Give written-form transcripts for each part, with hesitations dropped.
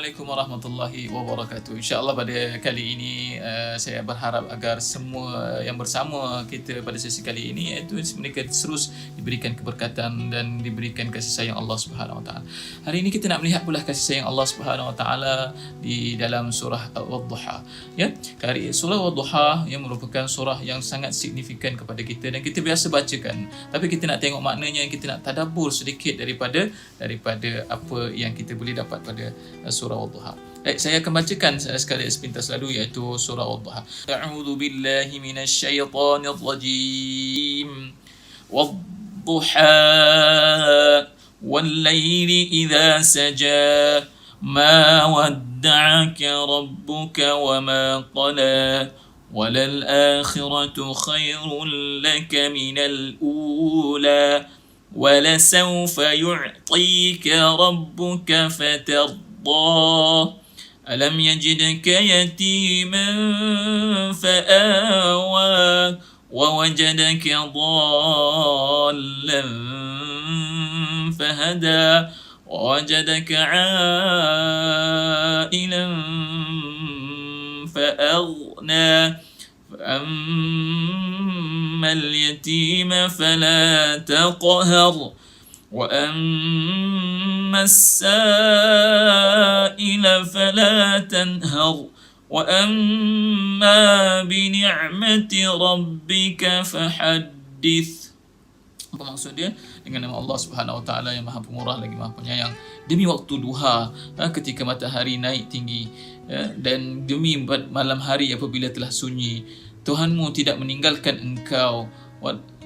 Assalamualaikum warahmatullahi wabarakatuh. InsyaAllah pada kali ini saya berharap agar semua yang bersama kita pada sesi kali ini iaitu mereka terus diberikan keberkatan dan diberikan kasih sayang Allah Subhanahu Wa Taala. Hari ini kita nak melihat pula kasih sayang Allah Subhanahu Wa Taala di dalam surah Wadduha. Ya, surah Wadduha yang merupakan surah yang sangat signifikan kepada kita dan kita biasa bacakan. Tapi kita nak tengok maknanya, kita nak tadabbur sedikit daripada apa yang kita boleh dapat pada surah Wadduha. Baik, saya akan bacakan sekali sepintas lalu iaitu surah Wadduha. A'udzu billahi minasyaitonir rajim. Wadduha wal laili idza saja ma wadda'aka rabbuka wa ma qala وللآخرة خير لك من الأولى ولسوف يعطيك ربك فترضى ألم يجدك يتيما فآوى ووجدك ضالا فهدى ووجدك عائلا فأغنى فأما اليتيم فلا تقهر وأما السائل فلا تنهر وأما بنعمة ربك فحدث. Apa maksud dia? Dengan nama Allah Subhanahu Wa Taala yang Maha Pemurah lagi Maha Penyayang. Demi waktu duha ketika matahari naik tinggi dan demi malam hari apabila telah sunyi, Tuhanmu tidak meninggalkan engkau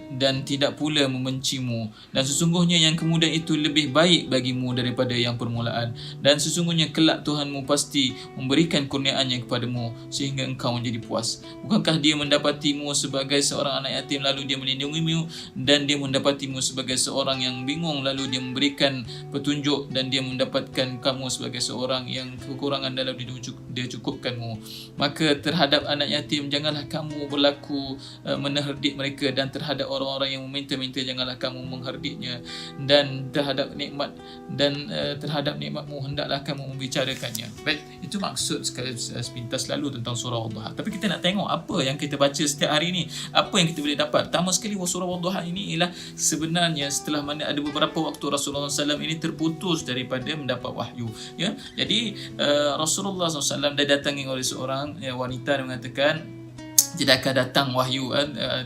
dan tidak pula membencimu, dan sesungguhnya yang kemudian itu lebih baik bagimu daripada yang permulaan, dan sesungguhnya kelak Tuhanmu pasti memberikan kurniaannya kepadamu sehingga engkau menjadi puas. Bukankah dia mendapatimu sebagai seorang anak yatim lalu dia melindungimu, dan dia mendapatimu sebagai seorang yang bingung lalu dia memberikan petunjuk, dan dia mendapatkan kamu sebagai seorang yang kekurangan dalam dia cukupkanmu. Maka terhadap anak yatim janganlah kamu berlaku menerdik mereka, dan terhadap orang-orang yang meminta-minta janganlah kamu mengherdiknya, dan terhadap nikmatmu hendaklah kamu membicarakannya. Baik, itu maksud sepintas lalu tentang surah Wadduha. Tapi kita nak tengok apa yang kita baca setiap hari ni, apa yang kita boleh dapat. Pertama sekali, surah Wadduha ini ialah sebenarnya setelah mana ada beberapa waktu Rasulullah SAW ini terputus daripada mendapat wahyu. Ya, jadi Rasulullah SAW didatangi oleh seorang wanita yang mengatakan, tidakkah datang wahyu,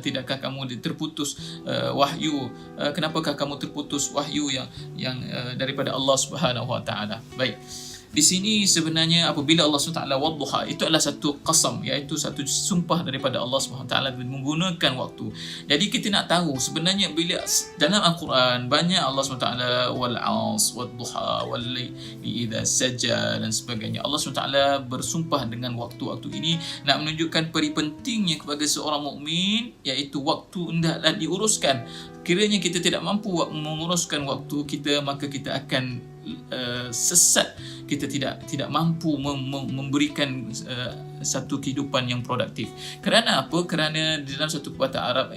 tidakkah kamu terputus wahyu, kenapakah kamu terputus wahyu yang daripada Allah Subhanahu Wa Taala. Baik, di sini sebenarnya apabila Allah SWT Wadduha, itu adalah satu qasam, iaitu satu sumpah daripada Allah SWT menggunakan waktu. Jadi kita nak tahu sebenarnya bila dalam Al-Quran banyak Allah SWT wal 'as wadduha wal laili idza saja dan sebagainya. Allah SWT bersumpah dengan waktu-waktu ini nak menunjukkan peri pentingnya kepada seorang mukmin, iaitu waktu hendaklah diuruskan. Kiranya kita tidak mampu menguruskan waktu kita, maka kita akan sesat. Kita tidak mampu memberikan satu kehidupan yang produktif. Kerana apa? Kerana dalam satu perkataan Arab,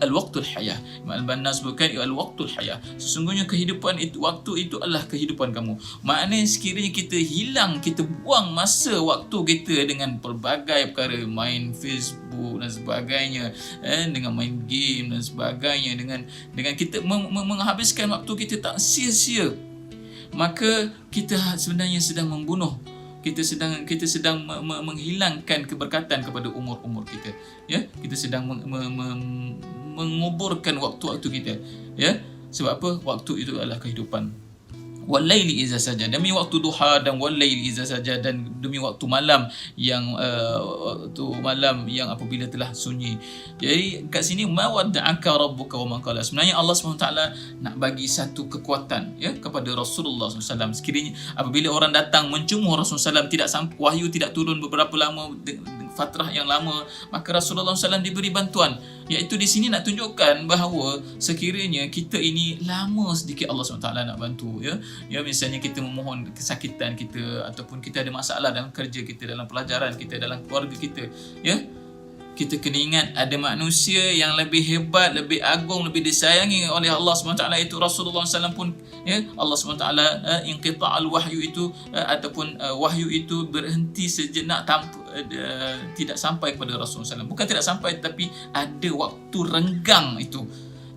al-waqtul hayah. Al-Banna sebutkan al-waqtul hayah. Sesungguhnya kehidupan itu, waktu itu adalah kehidupan kamu. Maknanya sekiranya kita hilang, kita buang masa waktu kita dengan pelbagai perkara, main Facebook dan sebagainya, dengan main game dan sebagainya, dengan kita menghabiskan waktu kita tak sia-sia, maka kita sebenarnya sedang membunuh, kita sedang menghilangkan keberkatan kepada umur kita. Ya, kita sedang menguburkan waktu-waktu kita. Ya, sebab apa? Waktu itu adalah kehidupan. Wal laili idza saja, demi waktu duha, dan wal laili idza saja, dan demi waktu malam yang apabila telah sunyi. Jadi kat sini ma wadda'aka rabbuka wa ma qala. Sebenarnya Allah SWT nak bagi satu kekuatan kepada Rasulullah SAW. Sekiranya apabila orang datang mencumur Rasulullah SAW, tidak sampai wahyu, tidak turun beberapa lama, fatrah yang lama, maka Rasulullah SAW diberi bantuan. Iaitu di sini nak tunjukkan bahawa sekiranya kita ini lama sedikit Allah SWT nak bantu. Ya, misalnya kita memohon kesakitan kita, ataupun kita ada masalah dalam kerja kita, dalam pelajaran kita, dalam keluarga kita, ya, kita kena ingat ada manusia yang lebih hebat, lebih agung, lebih disayangi oleh Allah SWT, itu Rasulullah SAW pun, ya, Allah SWT inqita'al wahyu itu ataupun wahyu itu berhenti sejenak tanpa tidak sampai kepada Rasulullah SAW. Bukan tidak sampai, tapi ada waktu renggang itu.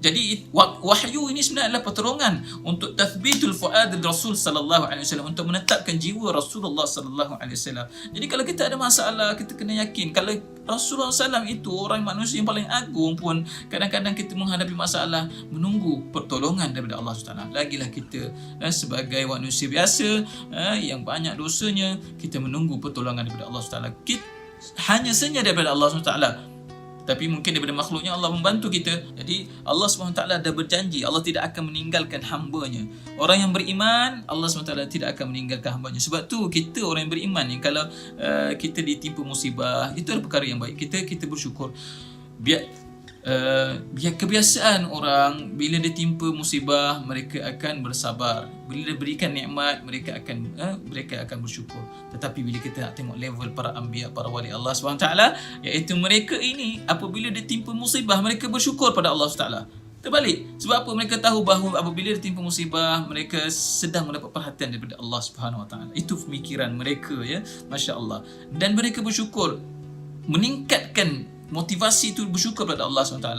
Jadi wahyu ini sebenarnya adalah pertolongan untuk tathbitul fuad Rasul sallallahu alaihi wasallam, untuk menetapkan jiwa Rasulullah sallallahu alaihi wasallam. Jadi kalau kita ada masalah, kita kena yakin kalau Rasulullah SAW itu orang manusia yang paling agung pun kadang-kadang kita menghadapi masalah menunggu pertolongan daripada Allah SWT. Lagilah kita sebagai manusia biasa yang banyak dosanya, kita menunggu pertolongan daripada Allah SWT. Hanya saja daripada Allah SWT, tapi mungkin daripada makhluknya Allah membantu kita. Jadi Allah SWT dah berjanji Allah tidak akan meninggalkan hamba-Nya. Orang yang beriman, Allah SWT tidak akan meninggalkan hamba-Nya. Sebab tu kita orang yang beriman ni, kalau kita ditimpa musibah, itu adalah perkara yang baik. Kita bersyukur. Biar kebiasaan orang bila ditimpa musibah mereka akan bersabar, bila diberikan nikmat mereka akan bersyukur. Tetapi bila kita nak tengok level para anbiya, para wali Allah SWT, iaitu mereka ini apabila ditimpa musibah mereka bersyukur pada Allah SWT. Terbalik. Sebab apa? Mereka tahu bahawa apabila ditimpa musibah mereka sedang mendapat perhatian daripada Allah Subhanahu Wa Taala. Itu pemikiran mereka, ya, masya-Allah. Dan mereka bersyukur, meningkatkan motivasi itu bersyukur kepada Allah SWT.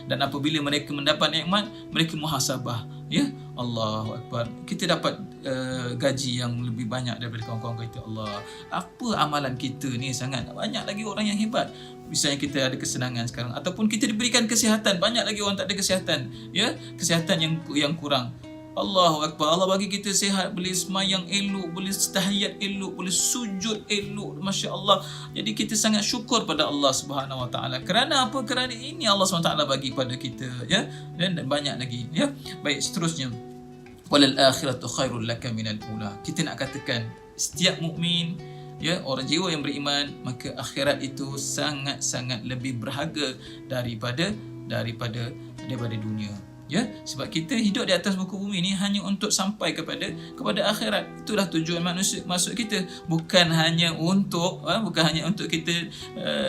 Dan apabila mereka mendapat nikmat, mereka muhasabah, ya, Allahu Akbar, kita dapat gaji yang lebih banyak daripada kawan-kawan kita. Allah, apa amalan kita ni sangat banyak lagi orang yang hebat. Misalnya kita ada kesenangan sekarang, ataupun kita diberikan kesihatan, banyak lagi orang tak ada kesihatan, ya, kesihatan yang kurang. Allahu Akbar, Allah bagi kita sihat, boleh semayang elok, boleh tahiyat elok, boleh sujud elok, Masya Allah. Jadi kita sangat syukur pada Allah Subhanahu Wa Taala. Kerana apa? Kerana ini Allah SWT bagi pada kita, ya, dan banyak lagi, ya. Baik, seterusnya, walal akhiratu khairul laka minal ula. Kita nak katakan setiap mukmin, ya, orang jiwa yang beriman, maka akhirat itu sangat-sangat lebih berharga daripada dunia. Ya, sebab kita hidup di atas muka bumi ni hanya untuk sampai kepada akhirat. Itulah tujuan manusia masuk kita, bukan hanya untuk kita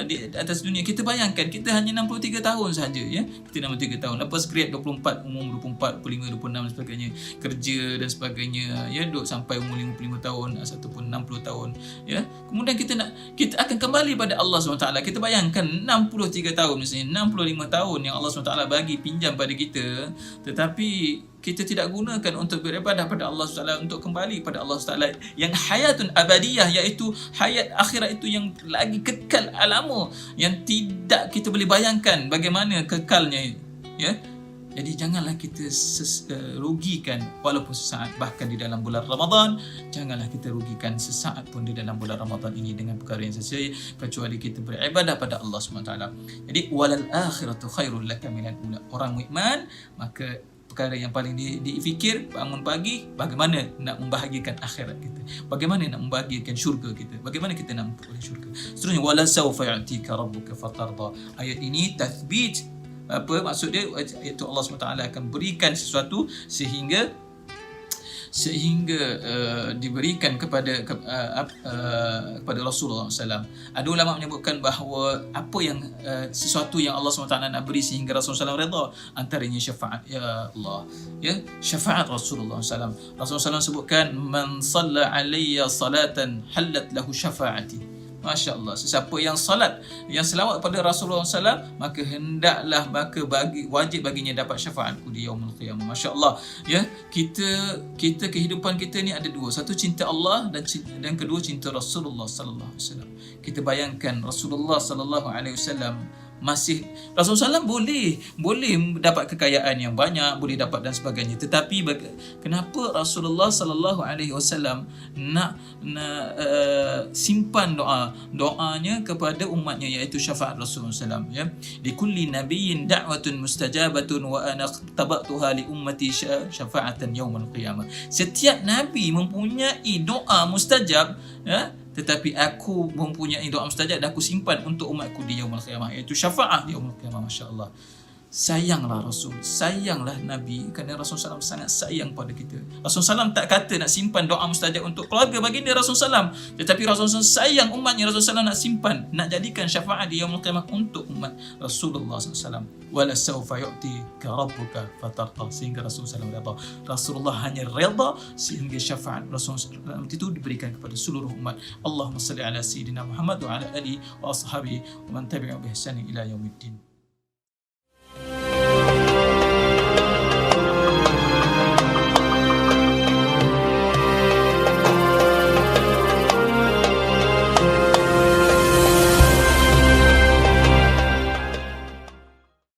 di atas dunia. Kita bayangkan kita hanya 63 tahun saja, ya. Kita 63 tahun. Lepas grade 24, umur 24, 25, 26 dan sebagainya, kerja dan sebagainya, ya, duduk sampai umur 55 tahun ataupun 60 tahun, ya. Kemudian kita akan kembali pada Allah SWT. Kita bayangkan 63 tahun misalnya, 65 tahun yang Allah SWT bagi pinjam pada kita, tetapi kita tidak gunakan untuk beribadah pada Allah SWT, untuk kembali pada Allah SWT yang hayatun abadiyah, iaitu hayat akhirat itu yang lagi kekal lama, yang tidak kita boleh bayangkan bagaimana kekalnya, ya. Jadi janganlah kita rugikan walaupun sesaat, bahkan di dalam bulan Ramadan. Janganlah kita rugikan sesaat pun di dalam bulan Ramadan ini dengan perkara yang sesuai, kecuali kita beribadah pada Allah SWT. Jadi walal akhiratu khairul laka minal ula. Orang mukmin, maka perkara yang paling difikir bangun pagi, bagaimana nak membahagiakan akhirat kita, bagaimana nak membahagiakan syurga kita, bagaimana kita nak memperoleh syurga. Seterusnya, wala sawfa yu'tika rabbuka fatarda. Ayat ini tathbit. Apa maksud dia? Iaitu Allah SWT akan berikan sesuatu sehingga diberikan kepada Rasulullah SAW. Ada ulama menyebutkan bahawa apa yang sesuatu yang Allah SWT nak beri sehingga Rasulullah SAW redha, antaranya syafaat, ya Allah, ya, syafaat Rasulullah SAW. Rasulullah SAW sebutkan, man salla alayya salatan halat lahu syafaati. Masya Allah, sesiapa yang salat, yang selawat pada Rasulullah SAW, maka hendaklah, wajib baginya dapat syafaatku di yaumul qiyamah. Masya Allah, ya, kita kehidupan kita ni ada dua. Satu, cinta Allah, dan kedua, cinta Rasulullah SAW. Kita bayangkan Rasulullah SAW masih, Rasulullah SAW boleh dapat kekayaan yang banyak, boleh dapat dan sebagainya, tetapi kenapa Rasulullah SAW nak simpan doanya kepada umatnya, iaitu syafaat Rasulullah SAW, ya. Di kulli nabiyyin da'watun mustajabatun wa ana tabatuha li ummati syafa'atan yaumul qiyamah. Setiap nabi mempunyai doa mustajab, ya, tetapi aku mempunyai doa mustajab dan aku simpan untuk umatku di yaumul qiyamah, iaitu syafaat di yaumul qiyamah. Masya-Allah. sayanglah Rasul, sayanglah Nabi, kerana Rasul SAW sangat sayang pada kita. Rasul SAW tak kata nak simpan doa mustajab untuk keluarga baginda Rasul SAW, tetapi Rasul SAW sayang umatnya. Rasul SAW nak simpan, nak jadikan syafaat di yaumul qiyamah untuk umat Rasulullah SAW. Wala sawfa yu'tika rabbuka fatarda, sehingga Rasul SAW redha. Rasulullah hanya redha sehingga syafaat Rasul SAW itu diberikan kepada seluruh umat. Allahumma salli ala sayyidina Muhammad wa ala alihi wa ashabihi wa man tabi'ahum bi ihsan ila yaumiddin.